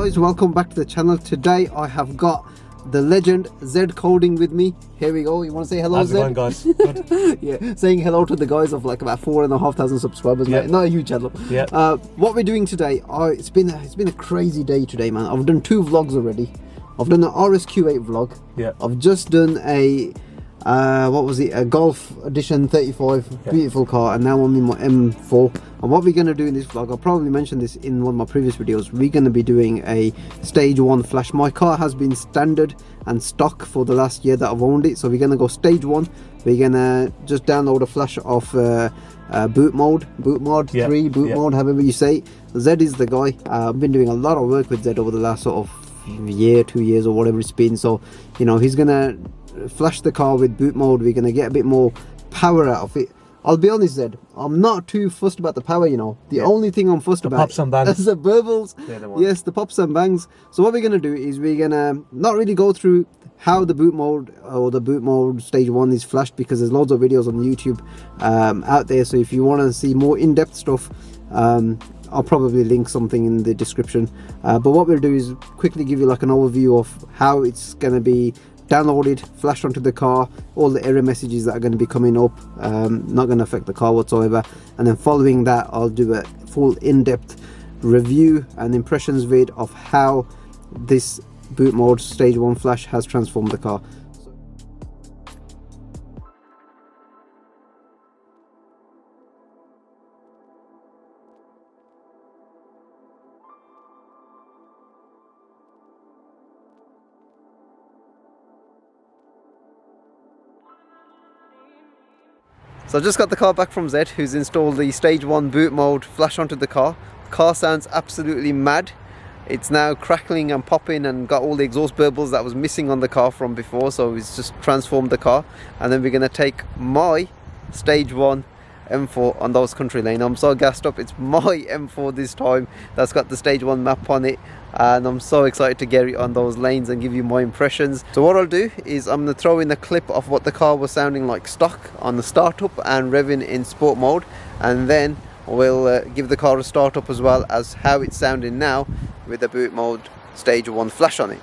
guys, welcome back to the channel. Today I have got the legend ZedCoding with me. Here we go. You want to say hello? How's it going, guys? Good. Yeah, saying hello to the guys of like about 4,500 subscribers. Yeah. Mate. Not a huge channel. Yeah. What we're doing today, it's been a crazy day today, man. I've done 2 vlogs already. I've done an RSQ8 vlog. Yeah. I've just done a what was it, a Golf Edition 35, yeah. Beautiful car, and now I'm in my M4. And what we're going to do in this vlog, I'll probably mention this in one of my previous videos, we're going to be doing a stage 1 flash. My car has been standard and stock for the last year that I've owned it, so we're going to go stage 1. We're going to just download a flash off Bootmod3 yeah. Bootmod, however you say it. Zed is the guy. I've been doing a lot of work with Zed over the last sort of year, 2 years, or whatever it's been. So, you know, he's going to flash the car with boot mode. We're going to get a bit more power out of it. I'll be honest, Zed, I'm not too fussed about the power, you know. The only thing I'm fussed about pops and bangs is the burbles. Yes, the pops and bangs. So what we're going to do is we're going to not really go through how the boot mode or the boot mode stage 1 is flashed, because there's loads of videos on YouTube out there. So if you want to see more in-depth stuff, I'll probably link something in the description. But what we'll do is quickly give you like an overview of how it's going to be downloaded, flashed onto the car, all the error messages that are going to be coming up, not going to affect the car whatsoever. And then following that, I'll do a full in-depth review and impressions vid of how this boot mode stage 1 flash has transformed the car. So I just got the car back from Zed, who's installed the stage 1 boot mode flash onto the car. The car sounds absolutely mad. It's now crackling and popping and got all the exhaust burbles that was missing on the car from before, so it's just transformed the car. And then we're going to take my stage 1 M4 on those country lane. I'm so gassed up. It's my M4 this time that's got the stage 1 map on it, and I'm so excited to get it on those lanes and give you my impressions. So what I'll do is I'm going to throw in a clip of what the car was sounding like stock on the startup and revving in sport mode, and then we'll give the car a start up as well as how it's sounding now with the boot mode stage 1 flash on it.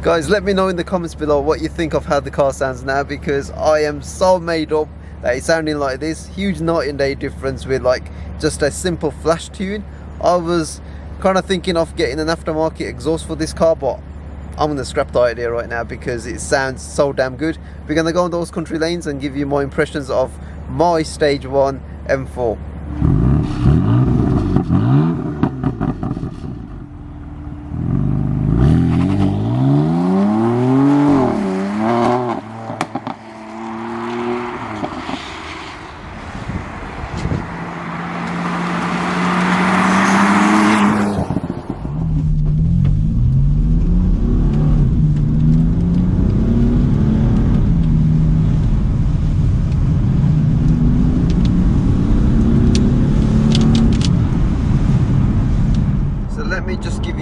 Guys, let me know in the comments below what you think of how the car sounds now, because I am so made up that it's sounding like this. Huge night and day difference with like just a simple flash tune. I was kind of thinking of getting an aftermarket exhaust for this car, but I'm going to scrap the idea right now because it sounds so damn good. We're going to go on those country lanes and give you my impressions of my stage 1 M4.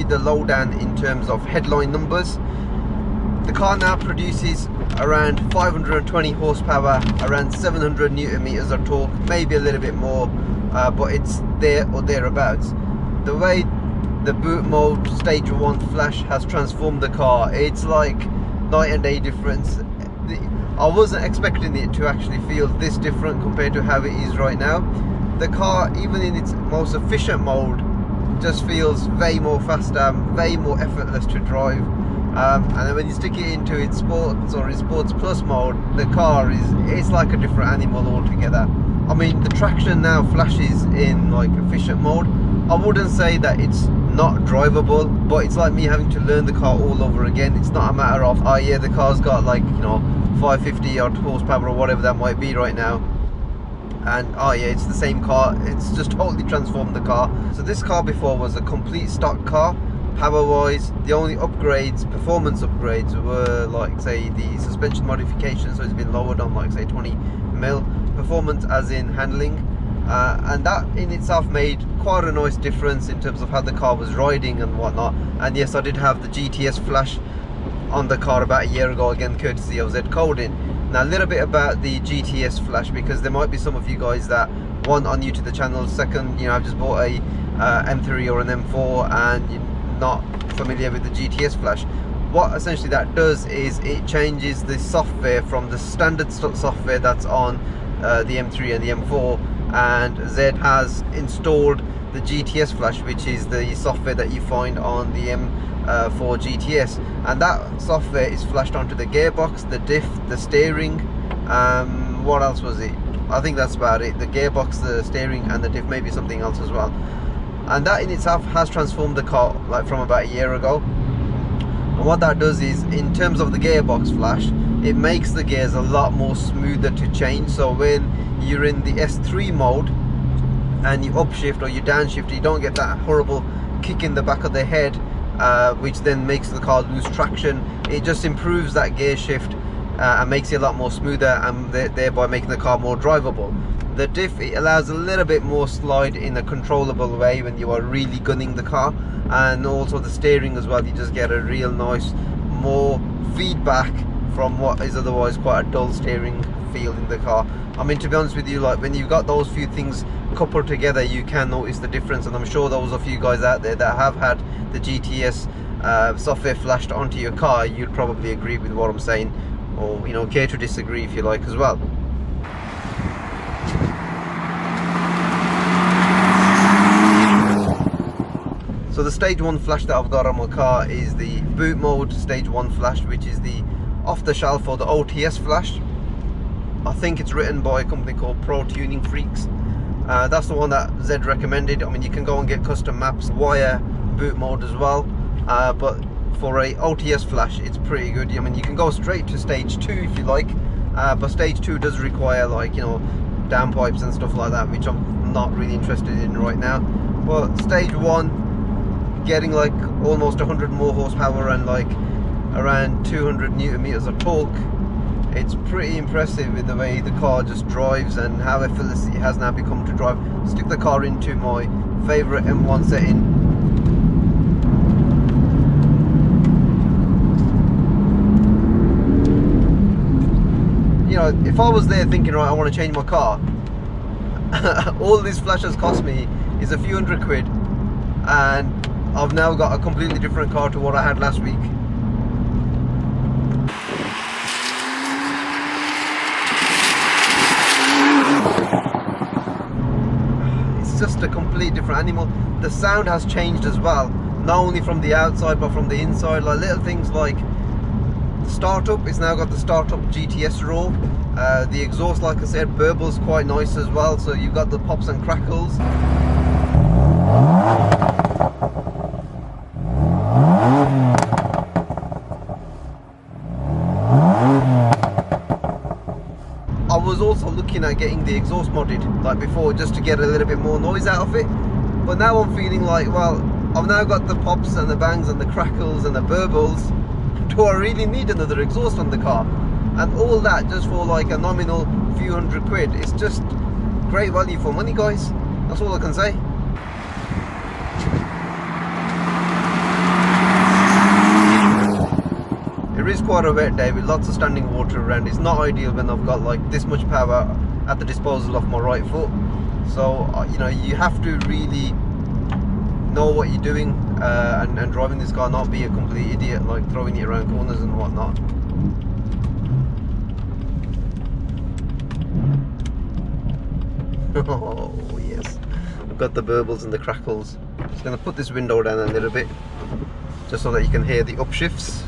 The lowdown in terms of headline numbers. The car now produces around 520 horsepower, around 700 newton meters of torque, maybe a little bit more, but it's there or thereabouts. The way the boot mode stage 1 flash has transformed the car, it's like night and day difference. I wasn't expecting it to actually feel this different compared to how it is right now. The car, even in its most efficient mode, just feels way more faster, way more effortless to drive. And then when you stick it into its sports or its sports plus mode, the car it's like a different animal altogether. I mean, the traction now flashes in like efficient mode. I wouldn't say that it's not drivable, but it's like me having to learn the car all over again. It's not a matter of, oh yeah, the car's got like, you know, 550 odd horsepower or whatever that might be right now, and oh yeah, it's the same car. It's just totally transformed the car. So this car before was a complete stock car. Power wise, the only upgrades, performance upgrades, were like, say, the suspension modification, so it's been lowered on like, say, 20mm. Performance as in handling, and that in itself made quite a nice difference in terms of how the car was riding and whatnot. And yes, I did have the GTS Flash on the car about a year ago, again courtesy of ZedCoding. Now a little bit about the GTS Flash, because there might be some of you guys that, one, are new to the channel, second, you know, I've just bought a M3 or an M4 and you're not familiar with the GTS Flash. What essentially that does is it changes the software from the standard software that's on the M3 and the M4, and Zed has installed the GTS Flash, which is the software that you find on the M4 GTS, and that software is flashed onto the gearbox, the diff, the steering, what else was it? I think that's about it. The gearbox, the steering and the diff, maybe something else as well. And that in itself has transformed the car like from about a year ago. And what that does is, in terms of the gearbox flash, it makes the gears a lot more smoother to change. So when you're in the S3 mode and you upshift or you downshift, you don't get that horrible kick in the back of the head, which then makes the car lose traction. It just improves that gear shift and makes it a lot more smoother, and thereby making the car more drivable. The diff, it allows a little bit more slide in a controllable way when you are really gunning the car, and also the steering as well. You just get a real nice, more feedback from what is otherwise quite a dull steering feel in the car. I mean, to be honest with you, like when you've got those few things coupled together, you can notice the difference. And I'm sure those of you guys out there that have had the GTS software flashed onto your car, you'd probably agree with what I'm saying, or, you know, care to disagree if you like as well. So the Stage 1 flash that I've got on my car is the Bootmod Stage 1 flash, which is the off-the-shelf or the OTS flash. I think it's written by a company called Pro Tuning Freaks. That's the one that Zed recommended. I mean, you can go and get custom maps via Bootmod as well, but for a OTS flash, it's pretty good. I mean, you can go straight to Stage 2 if you like, but Stage 2 does require, like, you know, downpipes and stuff like that, which I'm not really interested in right now. But Stage 1, getting like almost 100 more horsepower and like around 200 newton meters of torque, it's pretty impressive with the way the car just drives and how effortless it has now become to drive. Stick the car into my favorite M1 setting. You know, if I was there thinking, right, I want to change my car, all this flash has cost me is a few £100, and I've now got a completely different car to what I had last week. It's just a complete different animal. The sound has changed as well, not only from the outside but from the inside. Like little things like the startup, it's now got the startup GTS roar. The exhaust, like I said, burbles quite nice as well, so you've got the pops and crackles. I was also looking at getting the exhaust modded like before, just to get a little bit more noise out of it, but now I'm feeling like, well, I've now got the pops and the bangs and the crackles and the burbles. Do I really need another exhaust on the car? And all that just for like a nominal few £100. It's just great value for money, guys. That's all I can say. It is quite a wet day with lots of standing water around. It's not ideal when I've got like this much power at the disposal of my right foot. So you know, you have to really know what you're doing and driving this car, not be a complete idiot like throwing it around corners and whatnot. Oh yes, we've got the burbles and the crackles. Just going to put this window down a little bit just so that you can hear the upshifts.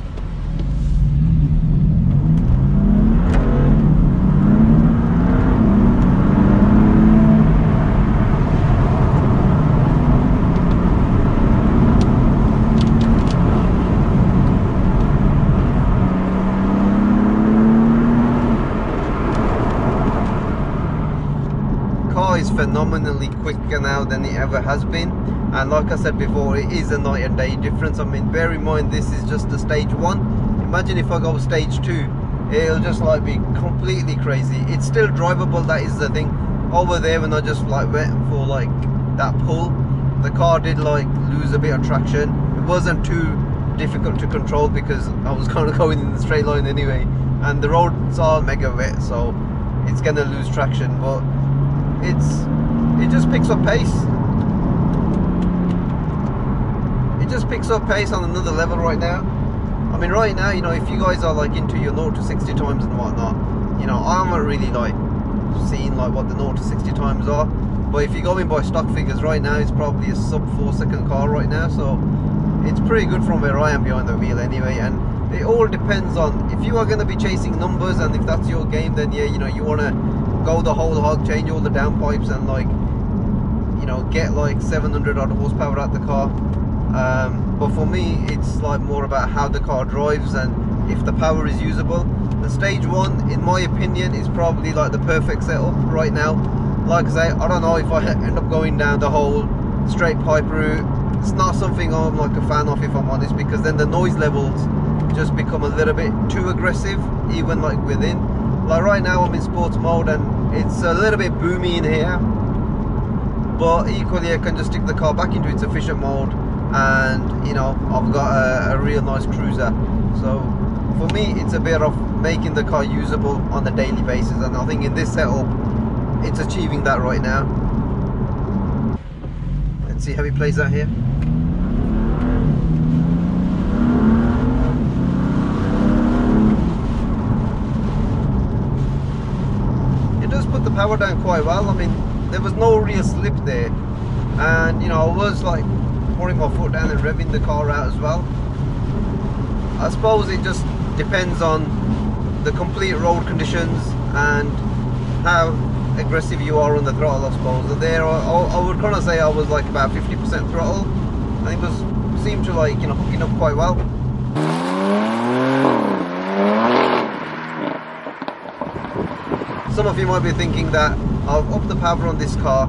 Is phenomenally quicker now than it ever has been, and like I said before, it is a night and day difference. I mean, bear in mind this is just the stage 1. Imagine if I go stage 2, it'll just like be completely crazy. It's still drivable, that is the thing. Over there when I just like went for like that pull, the car did like lose a bit of traction. It wasn't too difficult to control because I was kind of going in the straight line anyway, and the roads are mega wet, so it's gonna lose traction, but it just picks up pace. It just picks up pace on another level right now. I mean, right now, you know, if you guys are like into your 0 to 60 times and whatnot, you know, I'm not really like seeing like what the 0 to 60 times are. But if you're going by stock figures right now, it's probably a sub 4-second car right now, so it's pretty good from where I am behind the wheel anyway. And it all depends on if you are going to be chasing numbers, and if that's your game, then yeah, you know, you want to go the whole hog, change all the downpipes, and like, you know, get like 700 odd horsepower out the car. But for me, it's like more about how the car drives and if the power is usable. The stage 1, in my opinion, is probably like the perfect setup right now. Like I say, I don't know if I end up going down the whole straight pipe route. It's not something I'm like a fan of, if I'm honest, because then the noise levels just become a little bit too aggressive, even like within. Like right now I'm in sports mode and it's a little bit boomy in here, but equally I can just stick the car back into its efficient mode, and you know, I've got a real nice cruiser. So for me, it's a bit of making the car usable on a daily basis, and I think in this setup it's achieving that right now. Let's see how he plays that here. Put the power down quite well. I mean, there was no real slip there, and you know, I was like putting my foot down and revving the car out as well. I suppose it just depends on the complete road conditions and how aggressive you are on the throttle, I suppose. And there I would kind of say I was like about 50% throttle, and it was seemed to like, you know, hooking up quite well. Some of you might be thinking that I've upped the power on this car.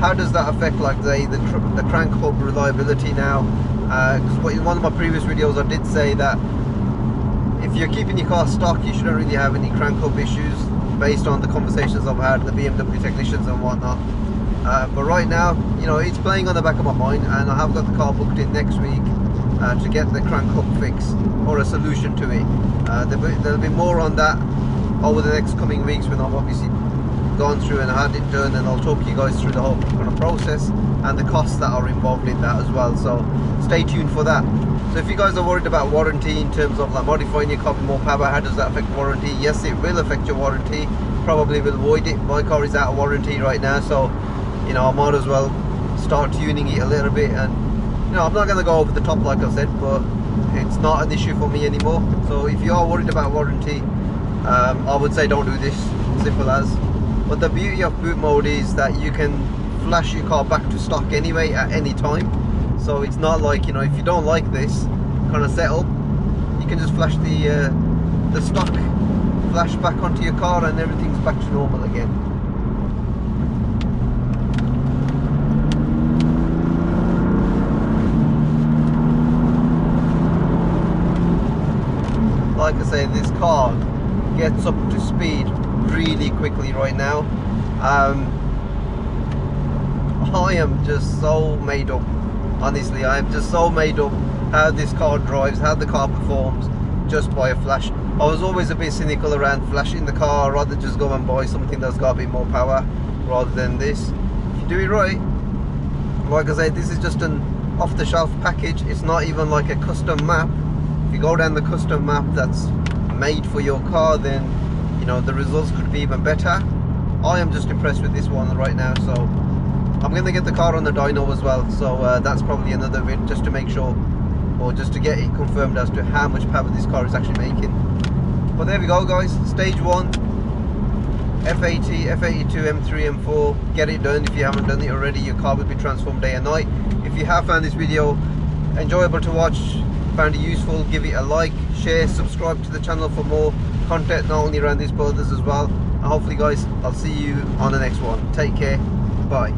How does that affect like the crank hub reliability now? Because in one of my previous videos I did say that if you're keeping your car stock, you shouldn't really have any crank hub issues, based on the conversations I've had with the BMW technicians and whatnot. But right now, you know, it's playing on the back of my mind, and I have got the car booked in next week to get the crank hub fix or a solution to it. There'll be more on that over the next coming weeks when I've obviously gone through and had it done, and I'll talk you guys through the whole kind of process and the costs that are involved in that as well, so stay tuned for that. So if you guys are worried about warranty in terms of like modifying your car with more power, how does that affect warranty? Yes, it will affect your warranty, probably will void it. My car is out of warranty right now, so you know, I might as well start tuning it a little bit. And you know, I'm not going to go over the top like I said, but it's not an issue for me anymore. So if you are worried about warranty, I would say don't do this, simple as. But the beauty of boot mode is that you can flash your car back to stock anyway at any time. So it's not like, you know, if you don't like this kind of setup, you can just flash the stock flash back onto your car and everything's back to normal again. Like I say, this car gets up to speed really quickly right now. I am just so made up, honestly. I am just so made up how this car drives, how the car performs just by a flash. I was always a bit cynical around flashing the car. I'd rather just go and buy something that's got a bit more power rather than this. If you do it right, like I say, this is just an off-the-shelf package. It's not even like a custom map. If you go down the custom map that's made for your car, then you know the results could be even better. I am just impressed with this one right now. So I'm going to get the car on the dyno as well, so that's probably another bit just to make sure, or just to get it confirmed as to how much power this car is actually making. But there we go guys, stage 1, F80, F82, M3, M4, get it done. If you haven't done it already, your car will be transformed day and night. If you have found this video enjoyable to watch, found it useful, give it a like, share, subscribe to the channel for more content, not only around this but others as well. And hopefully guys, I'll see you on the next one. Take care, bye.